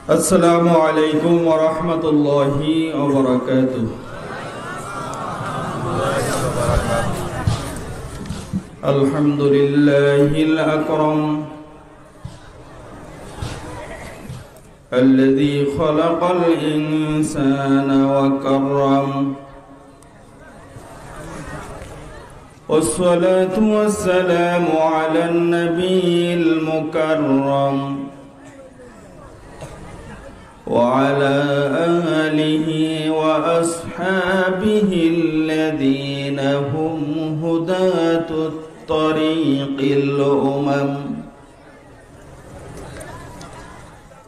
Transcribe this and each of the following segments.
السلام عليكم ورحمة الله وبركاته. الحمد لله الأكرم الذي خلق الإنسان وكرم، والصلاة والسلام على النبي المكرم وعلى آله وأصحابه الذين هم هداة الطريق الأمم.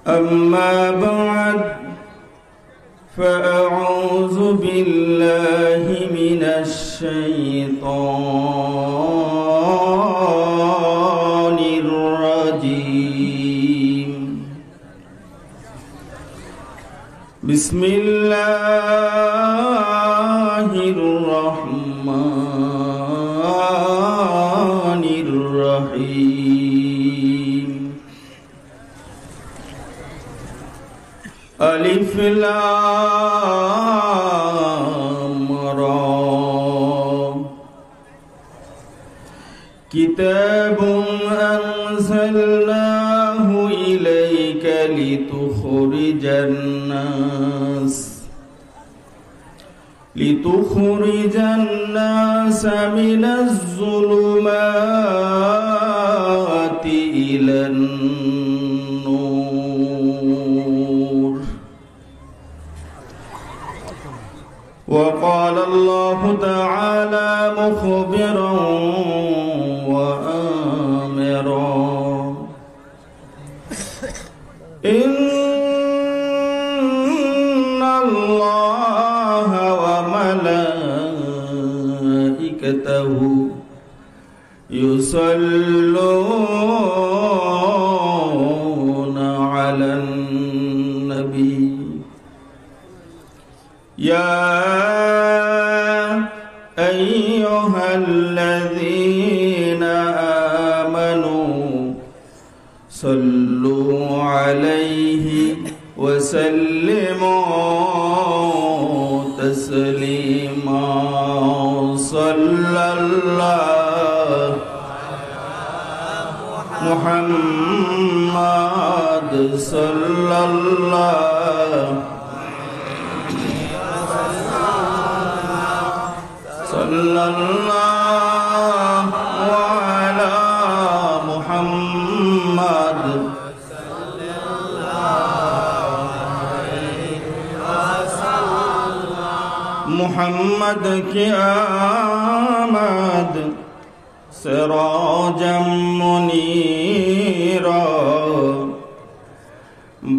أما بعد، فأعوذ بالله من الشيطان الرجيم. بسم الله الرحمن الرحيم. ألف لام را، كتاب أنزلناه إليك لتخرج الناس من الظلمات إلى النور. وقال الله تعالى مخبرا وآمرا: إن الله وملائكته يصلون على النبي يا أيها الذين آمنوا صلوا عليه وسلموا تسليما. صلى الله محمد صلى الله على محمد محمد کی آمد سراجا منیرا،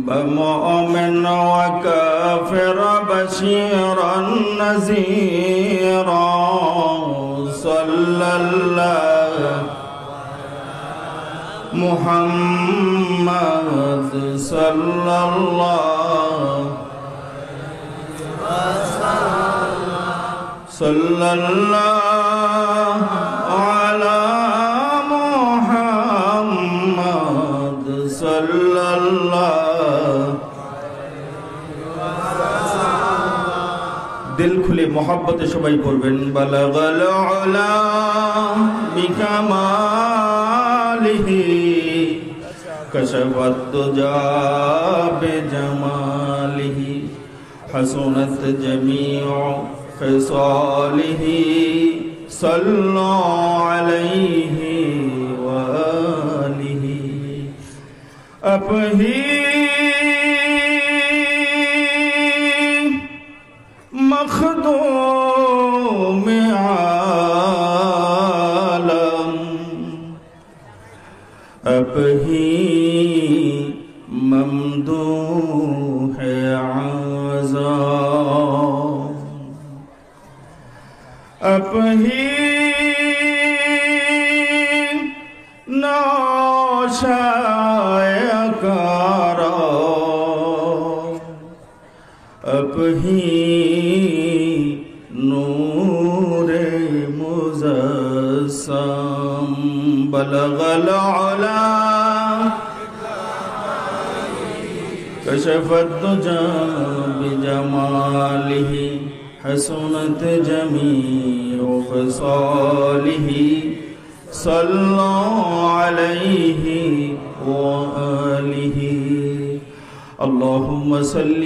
بمؤمن وكافر بشيرا نذيرا. صلى الله محمد صلى الله صلى الله على محمد صلى الله. दिल खुले मोहब्बत सबाई पढ़बेन। बलगल उला बिकमालिही कशफत दुजा बिजमालिही हसनत जमीउ ख़िसालिही सल्लु अलैहि व आलिही। अपही मखदूम आलम, अपही ममदूह आज़म, अपही नौशायकारा, अपही नूरे मुज़स्सम। बलगल उला كشف الدجى بجماله حسنت جميع خصاله صلى عليه وآله اللهم صل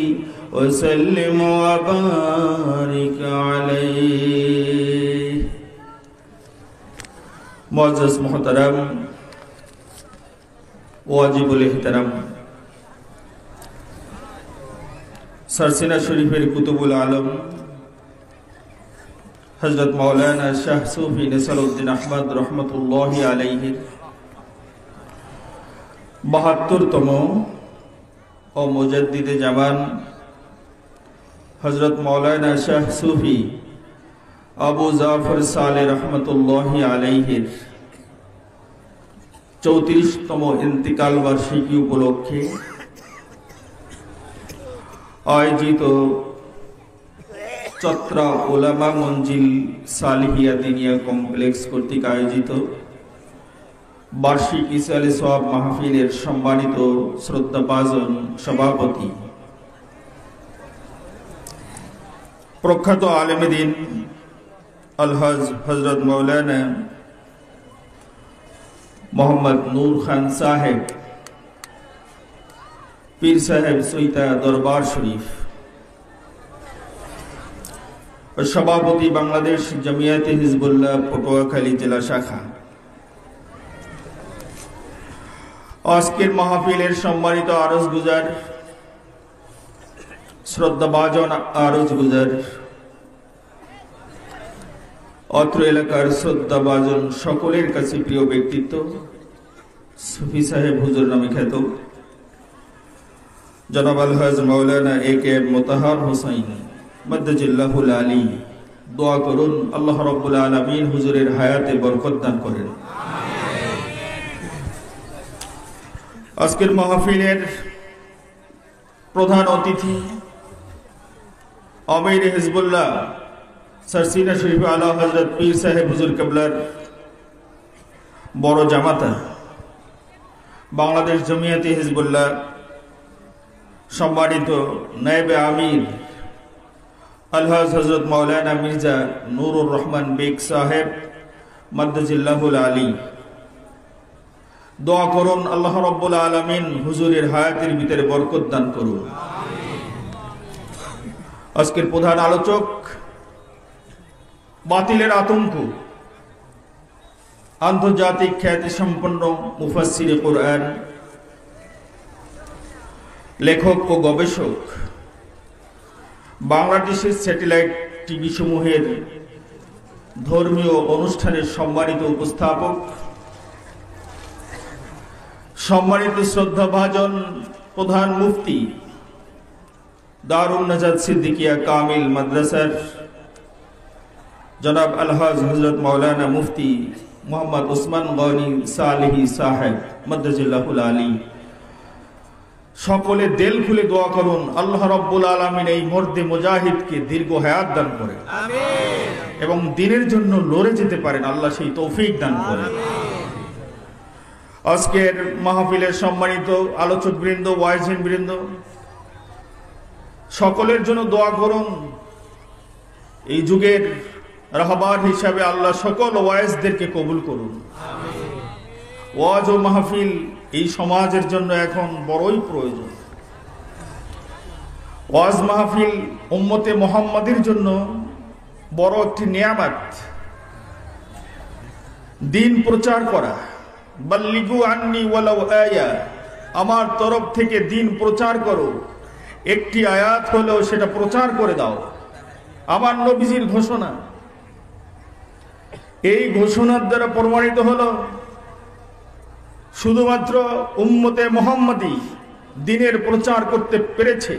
وسلم وبارك عليه मुअज़्ज़ज़ मोहतरम वाजिबुल एहतराम सरसीना शरीफेर कुतुबुल आलम हजरत मौलाना शाह सूफी नसरुद्दीन अहमद रहमतुल्लाहि अलैहि 72तम और मुजद्दिदे जमान हजरत मौलाना शाह सूफी আবু জাফর সালে রহমতুল্লাহি আলাইহির 34তম ইন্তিকাল বার্ষিকী উপলক্ষে আয়োজিত চত্রা উলামা মঞ্জিল সালিহিয়া দিনিয়া কমপ্লেক্স কর্তৃক আয়োজিত বার্ষিক ইসালে সওয়াব মাহফিলের সম্মানিত শ্রদ্ধাভাজন সভাপতি প্রখ্যাত আলেম দ্বীন अलहज हजरत मौलाना मोहम्मद नूर खान साहेब पीर साहेब सुईता दरबार शरीफ और सभापति बांग्लादेश जमियाते हिजबुल्लाह पटुआखाली जिला शाखा आजकेर महफिलेर सम्मानित आरज गुजार श्रद्धाभाजन आरज गुजार अत्र एलाकार श्रद्धाभाजन सकलेर काछे प्रिय व्यक्तित्व सुफी साहेब हुजूर नामे ख्यात जनाब अलहाज मौलाना ए.के.एम. मोताहार हुसैन मद्दाजिल्लाहुल आली दुआ करुन अल्लाह रब्बुल आलामीन हुजूरेर हायाते बरकत दान करें। आजकेर महफिलेर प्रधान अतिथि आमिर हिजबुल्लाह सरसीना शरीफ आला हजरत पीर साहेब हुजूर कबलार बड़ो जामाता बांग्लादेश जमियाते हिजबुल्लाह सम्मानित नायब आमिर अलहाज हजरत मौलाना मिर्जा नूरुर रहमान बेग साहेब मद्दाजिल्लाहुल आली दुआ करुन अल्लाह रब्बुल आलामीन हुजूरेर हायातेर भितरे बरकत दान करुन। आजकेर प्रधान आलोचक बातिलेर आतंक आंतर्जातिक ख्याति सम्पन्न मुफास्सिरे कुरआन लेखक और गवेषक बांग्लादेशेर सैटेलाइट टीवी समूहेर धर्मीय अनुष्ठानेर सम्मानित उपस्थापक सम्मानित श्रद्धाभाजन प्रधान मुफ्ती दारुन नजात सिद्दीकिया कामिल मद्रासार जनाब अलहाज हजरत मौलाना मुफ्ती मोहम्मद उस्मान गनी सालेही साहेब मद्दाजिल्लाहुल आली सकले दिल खुले दुआ करुन अल्लाह रब्बुल आलामीन এই মর্দে মুজাহিদকে দীর্ঘ হায়াত দান করেন আমিন এবং দ্বীনের জন্য লড়ে যেতে পারেন আল্লাহ সেই তৌফিক দান করেন। আজকের মাহফিলের সম্মানিত আলোচকবৃন্দ ওয়াইজিনবৃন্দ সকলের জন্য দোয়া করুন এই যুগের রাহবার হিসাবে আল্লাহ সকল ওয়াইজদেরকে কবুল করুন আমিন। ওয়াজ ও মাহফিল এই সমাজের জন্য এখন বড়ই প্রয়োজন। ওয়াজ মাহফিল উম্মতে মুহাম্মাদের জন্য বড় একটি নিয়ামত। দিন প্রচার করা বাল্লিগু আন্নি ওয়ালাউ আয়া আমার তরফ থেকে দিন প্রচার করো একটি আয়াত হলেও সেটা প্রচার করে দাও আমার নবীজির ঘোষণা। এই ঘোষণার দ্বারা প্রমাণিত হলো শুধুমাত্র উম্মতে মুহাম্মাদি দ্বীনের প্রচার করতে পেরেছে।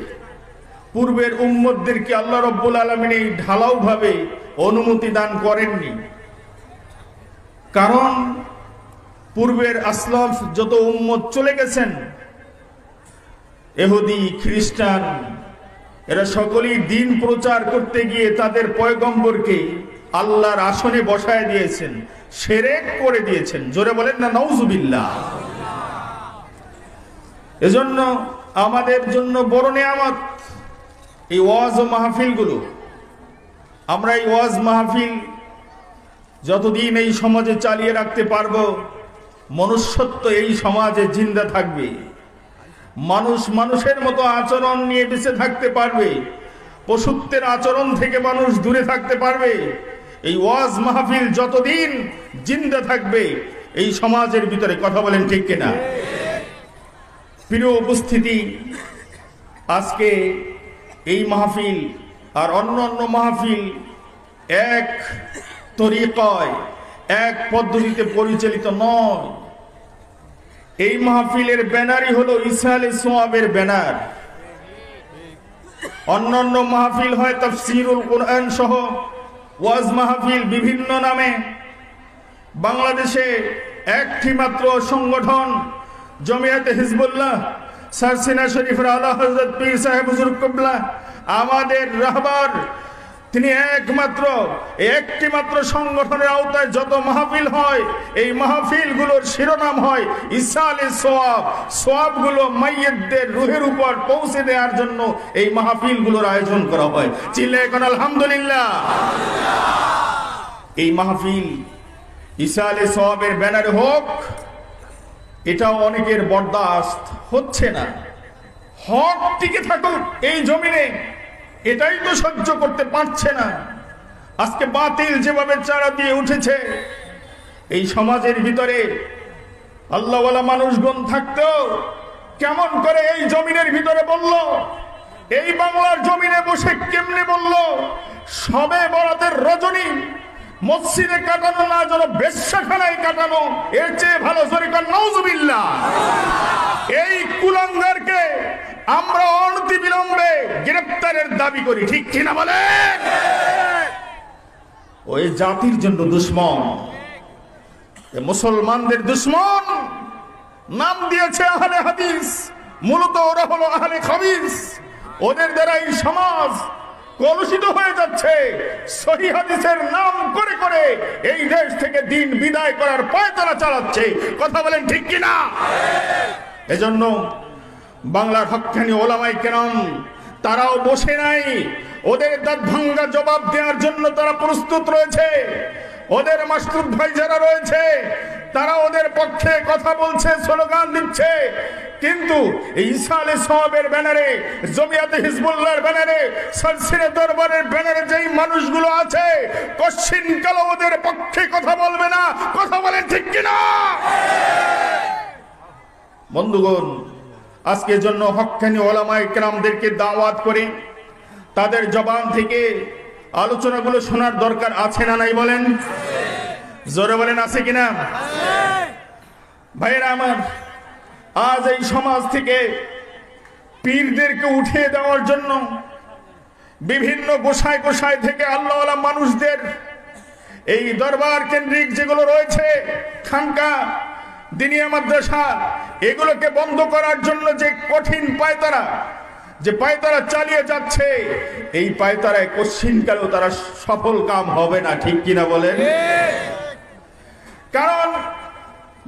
পূর্বের উম্মতদেরকে আল্লাহ রাব্বুল আলামিন এই ঢালাওভাবে অনুমতি দান করেননি, কারণ পূর্বের আসলাফ যত উম্মত চলে গেছেন ইহুদি খ্রিস্টান এরা সকলেই দ্বীন প্রচার করতে গিয়ে তাদের পয়গম্বরকে আল্লাহর আসনে বসায় দিয়েছেন, শিরক করে দিয়েছেন। জোরে বলেন না নাউজুবিল্লাহ। এজন্য আমাদের জন্য বড় নেয়ামত এই ওয়াজ ও মাহফিলগুলো। আমরা এই ওয়াজ মাহফিল যতদিন এই সমাজে চালিয়ে রাখতে পারবো, মনুষ্যত্ব এই সমাজে জিন্দা থাকবে, মানুষ মানুষের মতো আচরণ নিয়ে বেঁচে থাকতে পারবে, পশুত্বের আচরণ থেকে মানুষ দূরে থাকতে পারবে। এই ওয়াজ মাহফিল যতদিন জিন্দা থাকবে এই সমাজের ভিতরে, কথা বলেন ঠিক কিনা? প্রিয় উপস্থিতি, আজকে এই মাহফিল আর অন্য অন্য মাহফিল এক তরিকায়, এক পদ্ধতিতে পরিচালিত নয়। এই মাহফিলের ব্যানারই হলো ইসহালে সোয়াবের ব্যানার। অন্যান্য মাহফিল হয় তাফসীরুল কোরআন সহ ওয়াজ মাহফিল বিভিন্ন নামে। বাংলাদেশে একটি মাত্র সংগঠন জমিয়াতে হিজবুল্লাহ সারসিনা শরীফের আলা হযরত পীর সাহেব হুজুর কিবলা আমাদের রাহবার, তিনি একটি মাত্র সংগঠনের আওতায় যত মাহফিল হয় এই মাহফিলগুলোর শিরোনাম হয় ইসহালে সোয়াব। সোয়াবগুলো মাইয়্যিতদের রূহের উপর পৌঁছে দেওয়ার জন্য এই মাহফিলগুলোর আয়োজন করা হয়। চিল্লায়ে এখন আলহামদুলিল্লাহ। এই মাহফিল ইসহালে সোয়াবের ব্যানারে হোক, এটাও অনেকের বরদাস্ত হচ্ছে না। হক টিকে থাকুক এই জমিনে, এটাই তো সহ্য করতে পারছে না। আজকে বাতিল যেভাবে চারা দিয়ে উঠেছে, এই সমাজের ভিতরে আল্লাহওয়ালা মানুষগণ থাকতেও কেমন করে এই জমিনের ভিতরে বলল, এই বাংলার জমিনে বসে কেমনে বলল সবে বরাতের রজনী মসজিদে কাটানো না, যেন বেশ্যাখানায় কাটানো, এর চেয়ে ভালো জরিকার নাউজুবিল্লাহ। এই কুলাঙ্গারকে আমরা অনতিবিলম্বে গ্রেফতারের দাবি করি, ঠিক কিনা বলেন? ওই জাতির জন্য দুশ্মন, মুসলমানদের দুশ্মন। নাম দিয়েছে আহলে হাদিস, মূলত ওরা হলো আহলে খাবিস। ওদের দ্বারা এই সমাজ কলুষিত হয়ে যাচ্ছে। সহিহ হাদিসের নাম করে করে এই দেশ থেকে দিন বিদায় করার পায়তারা চালাচ্ছে, কথা বলেন ঠিক কিনা? এজন্য বাংলার হক্কানি ওলামায়ে কেরাম তারাও বসে নাই, ওদের দাঁত ভাঙ্গা জবাব দেওয়ার জন্য তারা প্রস্তুত রয়েছে। ওদের মাসুদ ভাই যারা রয়েছে তারা ওদের পক্ষে কথা বলছে, স্লোগান দিচ্ছে। কিন্তু এই ইসহালে সোয়াবের ব্যানারে, জমিয়াতে হিজবুল্লাহর ব্যানারে, সালসিনা দরবারের ব্যানারে যেই মানুষগুলো আছে কশ্চিনকাল ওদের পক্ষে কথা বলবে না, কথা বলেন ঠিক কিনা? বন্ধুগণ, আজকের জন্য হক্কানি ওলামায়ে কেরামদেরকে দাওয়াত করে তাদের জবান থেকে আলোচনাগুলো শোনার দরকার আছে না নাই বলেন? জোরে বলেন আছে কিনা? ভাইরা আমার, আজ এই সমাজ থেকে পীরদেরকে উঠিয়ে দেওয়ার জন্য বিভিন্ন গোসাই গোসাই থেকে আল্লাহওয়ালা মানুষদের এই দরবার কেন্দ্রিক যেগুলো রয়েছে খানকা, দিনিয়া মাদ্রাসা, এগুলোকে বন্ধ করার জন্য যে কঠিন পায়তারা চালিয়ে যাচ্ছে, এই পায়তারায় কশ্চিনকালেও তারা সফল কাম হবে না, ঠিক কিনা বলেন? কারণ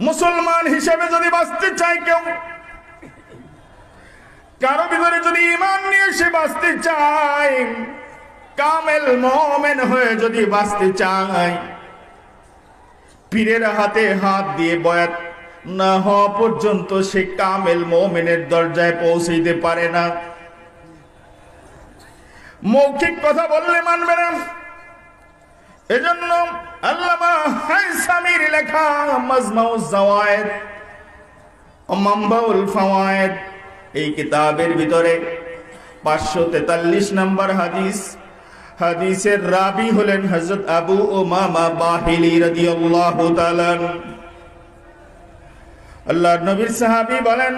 মুসলমান হিসেবে যদি বাঁচতে চায় কেউ, কারো ভিতরে যদি ঈমান নিয়ে সে বাঁচতে চায়, কামেল মুমিন হয়ে যদি বাঁচতে চায়, পীরের হাতে হাত দিয়ে বয়াত না হওয়া পর্যন্ত সে কামেল মুমিনের দরজায় পৌঁছাইতে পারে না। মৌখিক কথা বললে মানবে না। এজন্য আল্লামা হাইসামির লেখা মাজমাউজ জাওয়ায়েদ ও মানবাউল ফাওয়ায়েদ এই কিতাবের ভিতরে 543 নম্বর হাদিসের রাবি হলেন হযরত আবু উমামা বাহিলি রাদিয়াল্লাহু তাআলা। আল্লাহর নবীর সাহাবী বলেন,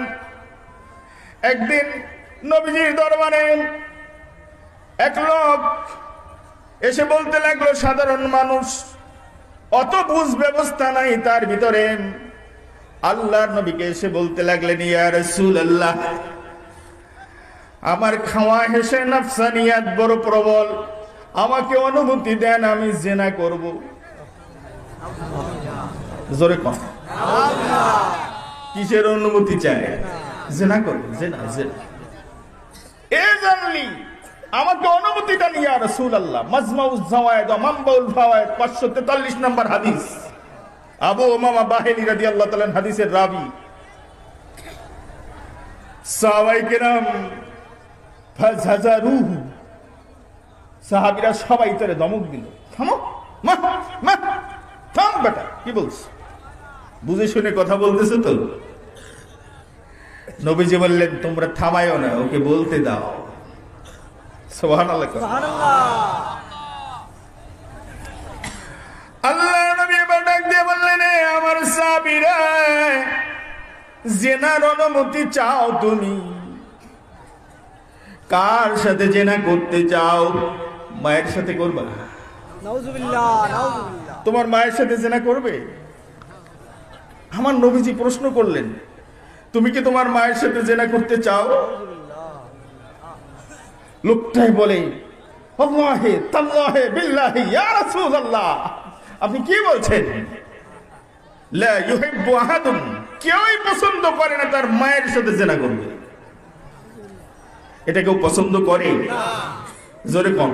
একদিন নবীজির দরবারে এক লোক এসে বলতে লাগলো, সাধারণ মানুষ, অত বুঝ ব্যবস্থা নাই তার ভিতরে। আল্লাহর নবীকে এসে বলতে লাগলেন, ইয়া রাসূলুল্লাহ, আমার খাওয়া হেসে নফসানিয়াত বড় প্রবল, আমাকে অনুমতি দেন, আমি জিনা করব। জোরে কর, কিসের অনুমতি চায়? জিনা করবে, জিনা জিনা। এজন্যই আমাকে অনুমতিটা নিয়ে ইয়া রাসূলুল্লাহ, মাজমাউজ যাওয়ায়েদ ওয়া মানবাউল ফাওয়ায়েদ 543 নম্বর হাদিস, আবু উমামা বাহিনী রাদিয়াল্লাহু তাআলা হাদিসের রাবী। সাহাবায়ে কেরাম ফাজাজারুহু, সাহাবীরা সবাই তারে ধমক দিল, থামো মা মা থাম বেটা, কি বলছ, বুঝে শুনে কথা বলতেছে তো। নবীজি বললেন তোমরা থামায়ও না, ওকে বলতে দাও। সুবহানাল্লাহ, সুবহানাল্লাহ। আল্লাহ নবী এবার ডাক দিয়ে বললেন, আমার সাহাবীরা, জিনার অনুমতি চাও তুমি? কার সাথে জিনা করতে চাও? মায়ের সাথে করবা? নাউজুবিল্লাহ, নাউজুবিল্লাহ। তোমার মায়ের সাথে জিনা করবে? আমার নবীজি প্রশ্ন করলেন, তুমি কি তোমার মায়ের সাথে জিনা করতে চাও? লোকটাই বলে, আল্লাহে তাল্লাহে বিল্লাহি ইয়া রাসূলুল্লাহ, আপনি কি বলছেন? লা ইউহিব্বু আহাদুন, কেউই পছন্দ করে না তার মায়ের সাথে জিনা করবে। এটা কেউ পছন্দ করে? জোরে কোন?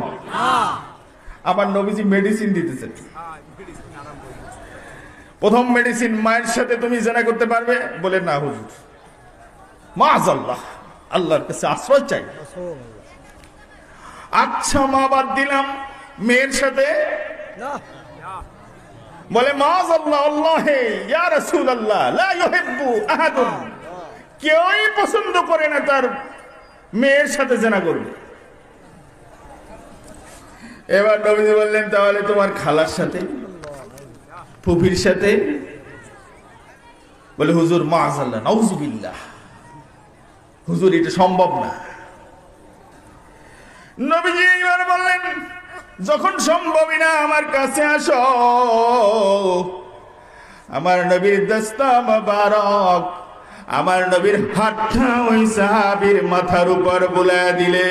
আবার নবীজি মেডিসিন দিতেছেন। প্রথম মেডিসিন, মায়ের সাথে তুমি জিনা করতে পারবে? বলে না হুজুর, মাআযাল্লাহ, আল্লাহর কাছে আশ্রয় চাই। আচ্ছা মা বাদ দিলাম, মেয়ের সাথে? বলে মাআযাল্লাহ, আল্লাহে ইয়া রাসূলুল্লাহ, লা ইউহিব্বু আহাদুন, কেউই পছন্দ করে না তার মেয়ের সাথে জিনা করবে। এবার নবীজি বললেন, তাহলে তোমার খালার সাথে, ফুফির সাথে? বলে হুজুর মাআযাল্লাহ, নাউযুবিল্লাহ, হুজুর এটা সম্ভব না। নবীজি এবার বললেন, যখন সম্ভবই না আমার কাছে আসো, আমার নবীর দস্তা মুবারক, আমার নবীর হাতটা ওই সাহাবীর মাথার উপর বুলায় দিলে,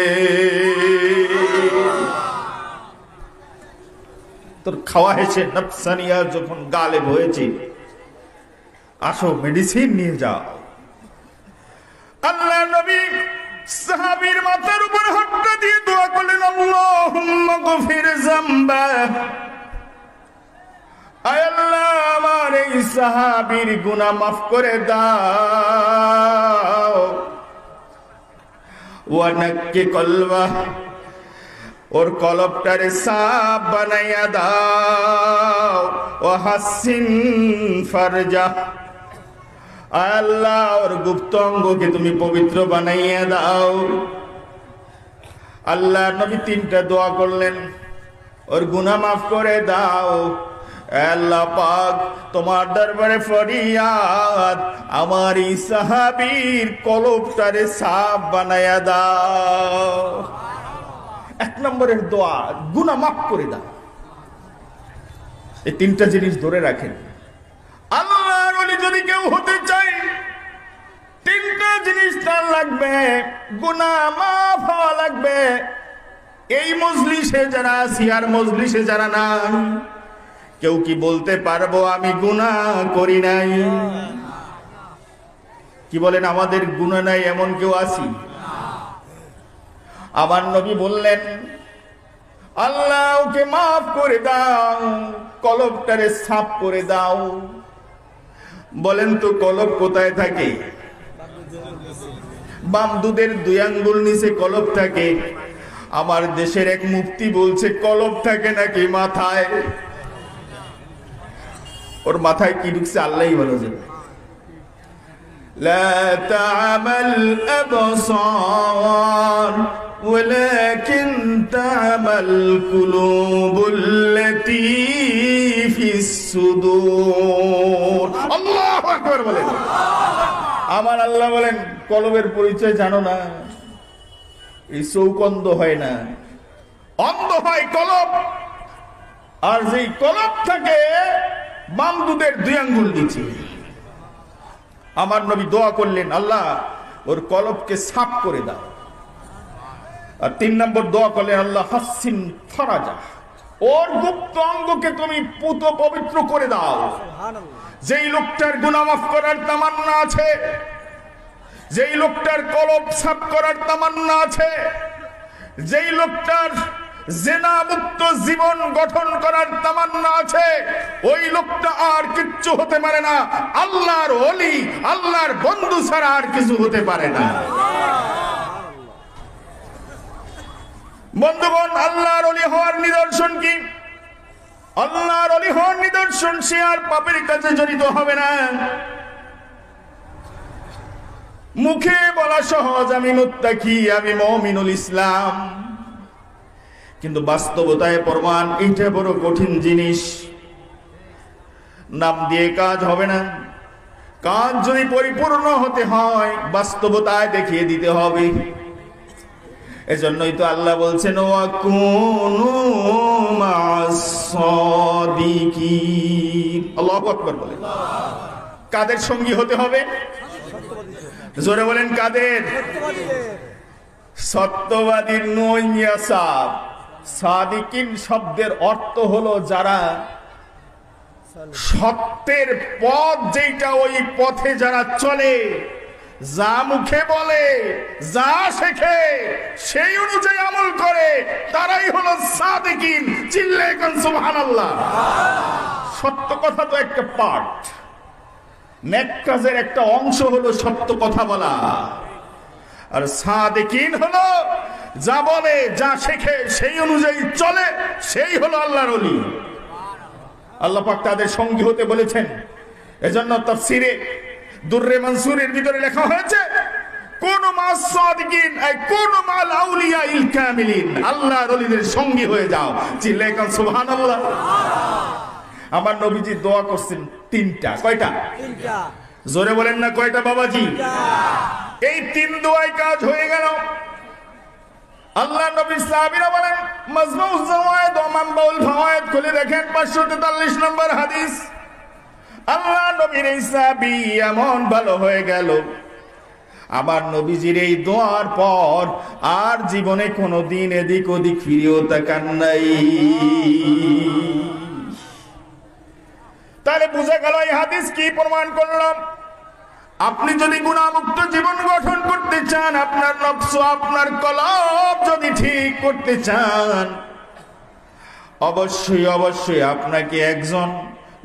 তোর খাওয়া হেসে নফসানিয়া যখন গালেব হয়েছে, আসো মেডিসিন নিয়ে যাও। আল্লাহ নবী সাহাবীর মাথার উপর হাতটা দিয়ে দোয়া করলেন, আল্লাহুম্মা গফির যামবা, আয় আল্লাহ আমার এই সাহাবীর গুনাহ মাফ করে দাও, ওয়া নাক্কি কলবা, ওর কলবটারে সাফ বানাইয়া দাও, ওয়া হাসিন ফারজা, আল্লাহ ওর গুপ্ত অঙ্গকে তুমি পবিত্র বানাইয়া দাও। আল্লাহ নবী তিনটা দোয়া করলেন, ওর গুনাহ মাফ করে দাও, আল্লাহ পাক তোমার দরবারে ফরিয়াদ, আমার এই সাহাবীর কলবটারে সাফ বানাইয়া দাও। এক নম্বরের দোয়া, গুনাহ মাফ করে দাও। এই তিনটা জিনিস ধরে রাখেন। আল্লাহর ওলি যদি কেউ হতে চায়, তিনটা জিনিস তার লাগবে, গুনাহ মাফ হওয়া লাগবে। এই মজলিসে যারা আছি আর মজলিসে যারা নাই, কেউ কি বলতে পারবো আমি গুনাহ করি নাই? কি বলেন, আমাদের গুনাহ নাই এমন কেউ আছি? আমার নবী বললেন, আল্লাহ ওকে মাফ করে দাও, কলবটারে সাফ করে দাও। বলেন তো কলব কোথায় থাকে? বাম দুধের 2 আঙ্গুল নিচে কলব থাকে। আমার দেশের এক মুফতি বলছে কলব থাকে নাকি মাথায়। ওর মাথায় কি ঢুকছে আল্লাহই ভালো জানে। লা তা'মাল আবসার ওয়ালাকিন তা'মাল কুলুবুল্লাতী ফিস সুদূর। আল্লাহু আকবার বলেন। আমার আল্লাহ বলেন, কলবের পরিচয় জানো না? এই চোখ অন্ধ হয় না, অন্ধ হয় কলব। আর যেই কলব থাকে বাম দুধের 2 আঙ্গুল নিচে। আমার নবী দোয়া করলেন, আল্লাহ ওর কলবকে সাফ করে দাও। আর 3 নম্বর দোয়া করলেন, আল্লাহ হাসিন ফারাজা, ওর গুপ্ত অঙ্গকে তুমি পুত পবিত্র করে দাও। যেই লোকটার গুনাহ মাফ করার তামান্না আছে, যেই লোকটার কলব সাফ করার তামান্না আছে, যেই লোকটার জিনা মুক্ত জীবন গঠন করার তামান্না আছে, ওই লোকটা আর কিচ্ছু হতে পারে না। আল্লাহর ওলি, আল্লাহর বন্ধু ছাড়া আর কিছু হতে পারে না। বন্ধুগণ, আল্লাহর ওলি হওয়ার নিদর্শন কি? আল্লাহর ওলি হওয়ার নিদর্শন, সে আর পাপের কাছে জড়িত হবে না। মুখে বলা সহজ, আমি মুত্তাকি, আমি মুমিনুল ইসলাম, কিন্তু বাস্তবতায় প্রমাণ এটা বড় কঠিন জিনিস। নাম দিয়ে কাজ হবে না। কাজ যদি পরিপূর্ণ হতে হয়, বাস্তবতায় দেখিয়ে দিতে হবে। এজন্যই তো আল্লাহ বলছেন, ওয়াকুনু মা'আস সাদিকিন। আল্লাহু আকবার বলেন। কাদের সঙ্গী হতে হবে? জোরে বলেন, কাদের? সত্যবাদীর নইয়াসা। সাদিকিন শব্দের অর্থ হলো যারা সত্যের পথ, যেটা ওই পথে যারা চলে, যা মুখে বলে, যা শেখে, সেই অনুযায়ী আমল করে, তারাই হলো সাদিকিন। চিল্লায়ে কোন সুবহানাল্লাহ। সত্য কথা তো একটা পার্ট, নেক কাজের একটা অংশ হলো সত্য কথা বলা। আর সাদিকিন হলো যা বলে, যা শেখে, সেই অনুযায়ী চলে, সেই হলো আল্লাহর ওলি। আল্লাহ পাক তাদের সঙ্গী হতে বলেছেন। এজন্য তাফসীরে দুররে মানসুরের ভিতরে লেখা হয়েছে, কোন মা'আস সাদিকিন আই কোন মা'আল আউলিয়া ইল কামিলিন। আল্লাহর ওলিদের সঙ্গী হয়ে যাও। চিল্লায়ে কোন সুবহানাল্লাহ। আমার নবীজি দোয়া করছেন তিনটা। কয়টা? তিনটা। জোরে বলেন না, কয়টা বাবাজি? এই তিন দোয়ায় কাজ হয়ে গেল। আল্লাহ নবী সাহাবীরা বলেন, মাজমুউজ জাওয়ায়েদ ওয়া মানবাউল ফাওয়ায়েদ খুলে দেখেন 543 নম্বর হাদিস। আল্লাহ নবীর এই সাহাবী এমন ভালো হয়ে গেল, আমার নবীজির এই দোয়ার পর আর জীবনে কোনোদিন এদিক ওদিক ফিরেও তাকান নাই। তাহলে বুঝা গেল এই হাদিস কি প্রমাণ করলাম? আপনি যদি গুনাহমুক্ত জীবন গঠন করতে চান, আপনার নফস, আপনার কলব যদি ঠিক করতে চান, অবশ্যই অবশ্যই আপনাকে একজন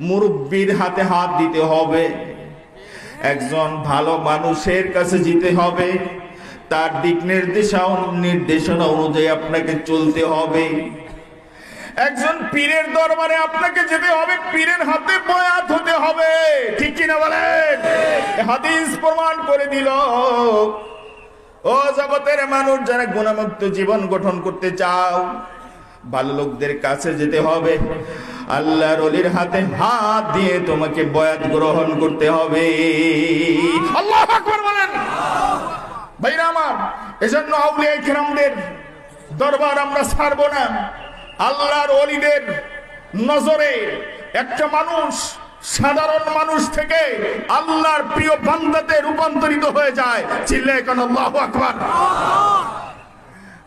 মুরব্বির হাতে হাত দিতে হবে, একজন ভালো মানুষের কাছে যেতে হবে, তার দিক নির্দেশনা অনুযায়ী আপনাকে চলতে হবে। একজন পীরের দরবারে আপনাকে যেতে হবে, পীরের হাতে বয়াত হতে হবে। ঠিক কিনা বলেন? হাদিস প্রমাণ করে দিল। ও জগতের মানুষ, যারা গুনাহমুক্ত জীবন গঠন করতে চাও, ভালো লোকদের কাছে যেতে হবে, আল্লাহর ওলির হাতে হাত দিয়ে তোমাকে বয়াত গ্রহণ করতে হবে। আল্লাহু আকবার বলেন। ভাইরা আমার, এজন্য আউলিয়া কিরামদের দরবার আমরা ছাড়বো না। আল্লাহর ওলিদের নজরে একটা মানুষ সাধারণ মানুষ থেকে আল্লাহর প্রিয় বান্দাতে রূপান্তরিত হয়ে যায়। চিল্লায়ে কোন আল্লাহু আকবার।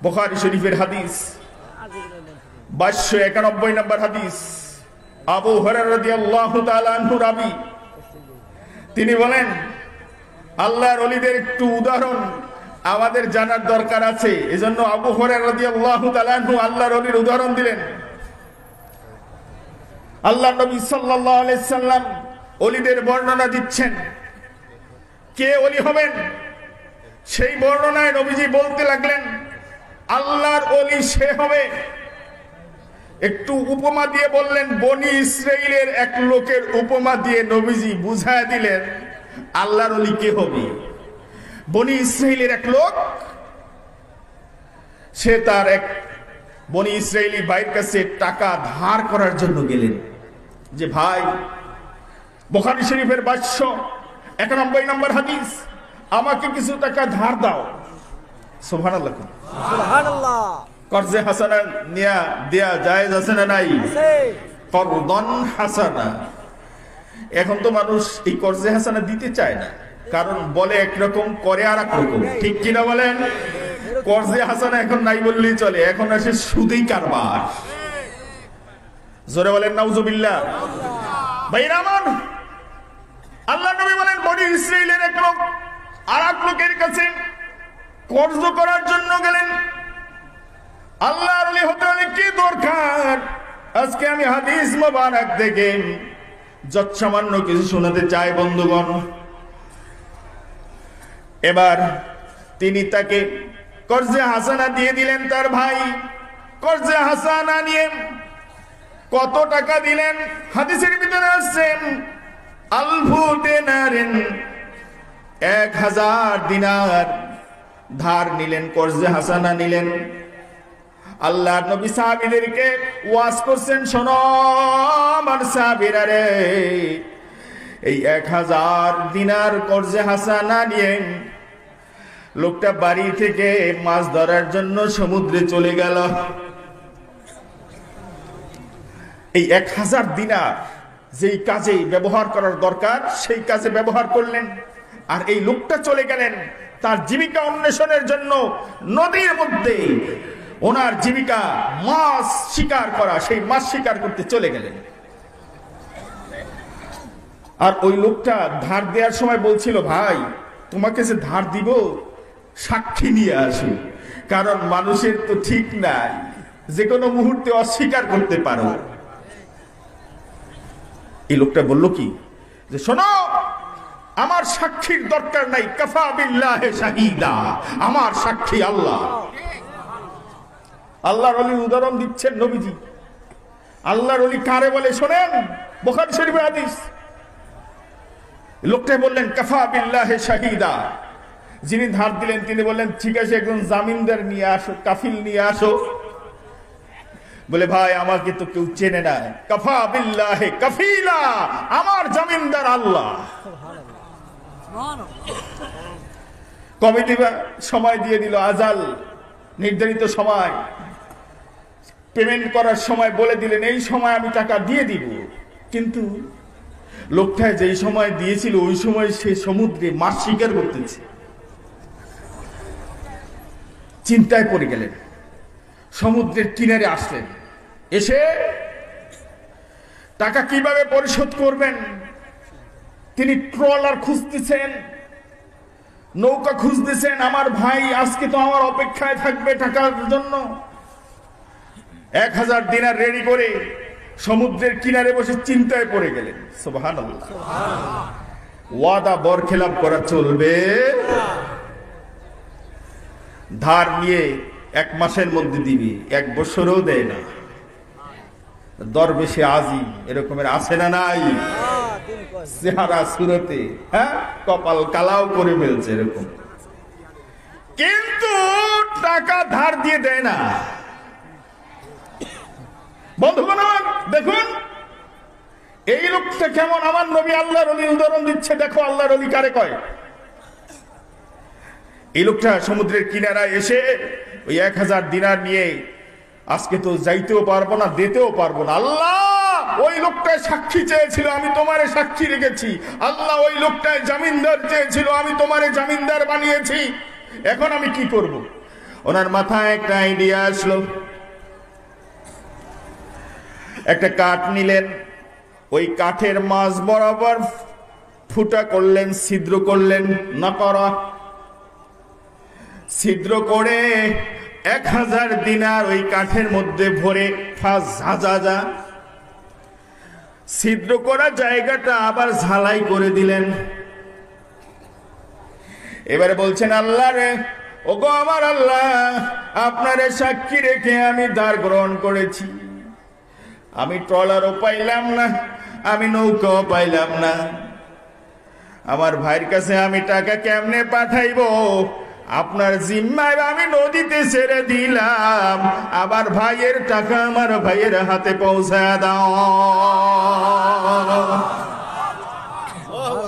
বুখারী শরীফের হাদিস 591 নম্বর হাদিস। আবু হুরায়রা রাদিয়াল্লাহু তাআলা আনহু রাবী, তিনি বলেন, আল্লাহর ওলিদের একটু উদাহরণ আমাদের জানার দরকার আছে। এজন্য আবু হুরায়রা রাদিয়াল্লাহু তাআলা আনহু আল্লাহর ওলির উদাহরণ দিলেন। আল্লাহর নবী সাল্লাল্লাহু আলাইহি সাল্লাম ওলিদের বর্ণনা দিচ্ছেন, কে ওলি হবেন। সেই বর্ণনায় নবীজি বলতে লাগলেন, আল্লাহর ওলি সে হবে। একটু উপমা দিয়ে বললেন, বনি ইসরাইলের এক লোকের উপমা দিয়ে নবীজি বুঝায় দিলেন আল্লাহর ওলি কে হবে। বনি ইসরাইলের এক লোক, সে তার এক বনি ইসরাইলি ভাইয়ের কাছে টাকা ধার করার জন্য গেলেন, যে ভাই, বুখারী শরীফের 591 নম্বর হাদিস, আমাকে কিছু টাকা ধার দাও। সুবহানাল্লাহ, সুবহানাল্লাহ। কর্জে হাসানা নিয়া দেয়া জায়েজ আছে না নাই? করদন হাসানা। এখন তো মানুষ এই কর্জে হাসানা দিতে চায় না, কারণ বলে একরকম, করে আর এক রকম। ঠিক কিনা বলেন? কর্জে হাসানা এখন নাই বললেই চলে, এখন আসে সুদেই কারবার। জোরে বলেন নাউজুবিল্লাহ। ভাইরা আমার, আল্লাহ নবী বলেন, বনি ইসরাইলের এক লোক আর এক লোকের কাছে কর্জ করার জন্য গেলেন। আল্লাহর ওলি হতে হলে কি দরকার? আজকে আমি হাদিস মোবারক থেকে যৎসামান্য কিছু শোনাতে চাই বন্ধুগণ। এবার তিনি তাকে কর্জে হাসানা দিয়ে দিলেন। তার ভাই কর্জে হাসানা নিয়ে কত টাকা দিলেন? হাদিসের ভিতরে আসছেন আলফু দিনারিন, 1000 দিনার ধার নিলেন, কর্জে হাসানা নিলেন। আল্লাহর নবী সাহাবীদেরকে ওয়াজ করছেন, শোনো আমার সাহাবীরা রে, এই 1000 দিনার কর্জে হাসানা নিয়ে লোকটা বাড়ি থেকে মাছ ধরার জন্য সমুদ্রে চলে গেল। এই 1000 দিনার যেই কাজে ব্যবহার করার দরকার সেই কাজে ব্যবহার করলেন। আর এই লোকটা চলে গেলেন তার জীবিকা অন্বেষণের জন্য নদীর মধ্যে। ওনার জীবিকা মাছ শিকার করা, সেই মাছ শিকার করতে চলে গেলেন। আর ওই লোকটা ধার দেওয়ার সময় বলছিল, ভাই তোমাকে যে ধার দিব সাক্ষী নিয়ে আসি, কারণ মানুষের তো ঠিক নাই, যে কোনো মুহূর্তে অস্বীকার করতে পারো। এই লোকটা বলল কি, যে শোনো আমার সাক্ষীর দরকার নাই, কাফা বিল্লাহি শাহিদা, আমার সাক্ষী আল্লাহ। আল্লাহর ওলির উদাহরণ দিচ্ছেন নবীজি। আল্লাহর ওলি কারে বলে শোনেন, বুখারী শরীফের হাদিস। লোকটা বললেন কাফা বিল্লাহি শাহিদা। যিনি ধার দিলেন তিনি বললেন, ঠিক আছে একজন জামিনদার নিয়ে আসো, কাফিল নিয়ে আসো। বলে ভাই আমাকে তো কেউ চেনে না, কাফা বিল্লাহি কাফিলা, আমার জামিনদার আল্লাহ। কবে দিবা? সময় দিয়ে দিল, আজাল নির্ধারিত সময়। পেমেন্ট করার সময় বলে দিলেন এই সময় আমি টাকা দিয়ে দিব। কিন্তু লোকটা যেই সময় দিয়েছিল ওই সময় সে সমুদ্রে মাছ শিকার করতেছে। চিন্তায় পড়ে গেলেন, সমুদ্রের কিনারে আসলেন। এসে টাকা কিভাবে পরিশোধ করবেন তিনি ট্রলার খুঁজতেছেন, নৌকা খুঁজতেছেন। আমার ভাই আজকে তো আমার অপেক্ষায় থাকবে টাকার জন্য। 1000 দিনার রেডি করে সমুদ্রের কিনারে বসে চিন্তায় পড়ে গেলেন। সুবহানাল্লাহ। ওয়াদা বরখেলাপ করা চলবে? ধার নিয়ে 1 মাসের মধ্যে দিবি, 1 বছরও দেয় না। দরবেশে আজিম এরকমের আছে না নাই? চেহারা সুরতে হ্যাঁ কপাল কালাও করে ফেলছে এরকম, কিন্তু টাকা ধার দিয়ে দেয় না। বন্ধুগণ দেখুন এই লোকটা কেমন। আমার নবী আল্লাহর ওলির উদাহরণ দিচ্ছে। দেখো আল্লাহর ওলি কারে কয়। এই লোকটা সমুদ্রের কিনারায় এসে ওই 1000 দিনার নিয়ে আজকে তো যাইতেও পারবো না, দিতেও পারবো না। আল্লাহ ওই লোকটায় সাক্ষী চেয়েছিল, আমি তোমারে সাক্ষী রেখেছি। আল্লাহ ওই লোকটায় জামিনদার চেয়েছিল, আমি তোমারে জামিনদার বানিয়েছি। এখন আমি কি করব? ওনার মাথায় একটা আইডিয়া আসলো। একটা কাঠ নিলেন, ওই কাঠের মাঝ বরাবর ফুটা করলেন, ছিদ্র করলেন, না করা ছিদ্র করে 1000 দিনার ওই কাঠের মধ্যে ভরে ফাঁস ঝাঁঝা ছিদ্র করা জায়গাটা আবার ঝালাই করে দিলেন। এবারে বলছেন আল্লাহ রে, ওগো আমার আল্লাহ, আপনারে সাক্ষী রেখে আমি ধার গ্রহণ করেছি। আমি ট্রলারও পাইলাম না, আমি নৌকাও পাইলাম না। আমার ভাইয়ের কাছে আমি টাকা কেমনে পাঠাইবো? আপনার জিম্মায় আমি নদীতে ছেড়ে দিলাম। আবার ভাইয়ের টাকা আমার ভাইয়ের হাতে পৌঁছায় দাও।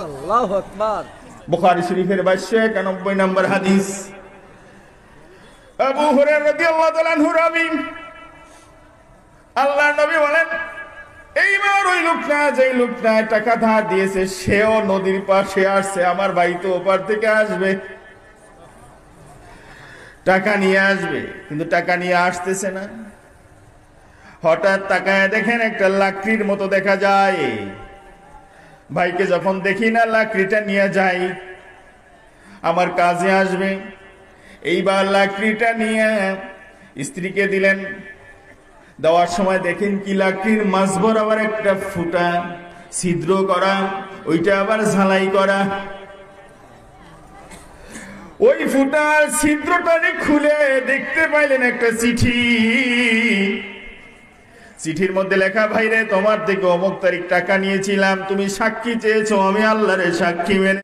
আল্লাহু আকবার। বুখারী শরীফের 291 নম্বর হাদিস। আবু হুরায়রা রাদিয়াল্লাহু তাআলা আনহু রাবী, আল্লাহর নবী বলেন, এইবার ওই লোকটা যেই লোকটা টাকা ধার দিয়েছে সেও নদীর পাশে আসছে। আমার ভাই তো ওপার থেকে আসবে, টাকা নিয়ে আসবে, কিন্তু টাকা নিয়ে আসতেছে না। হঠাৎ তাকায় দেখেন একটা লাকড়ির মতো দেখা যায়। ভাইকে যখন দেখি না লাকড়িটা নিয়ে যাই, আমার কাজে আসবে। এইবার লাকড়িটা নিয়ে স্ত্রীকে দিলেন। দেওয়ার সময় দেখেন কি লাকড়ির মাঝ বরাবর একটা ফুটা ছিদ্র করা, ওইটা আবার ঝালাই করা। ওই ফুটার ছিদ্রটা খুলে দেখতে পাইলেন একটা চিঠি। চিঠির মধ্যে লেখা, ভাইরে তোমার থেকে অমুক তারিখ টাকা নিয়েছিলাম, তুমি সাক্ষী চেয়েছো, আমি আল্লাহরে সাক্ষী মেনে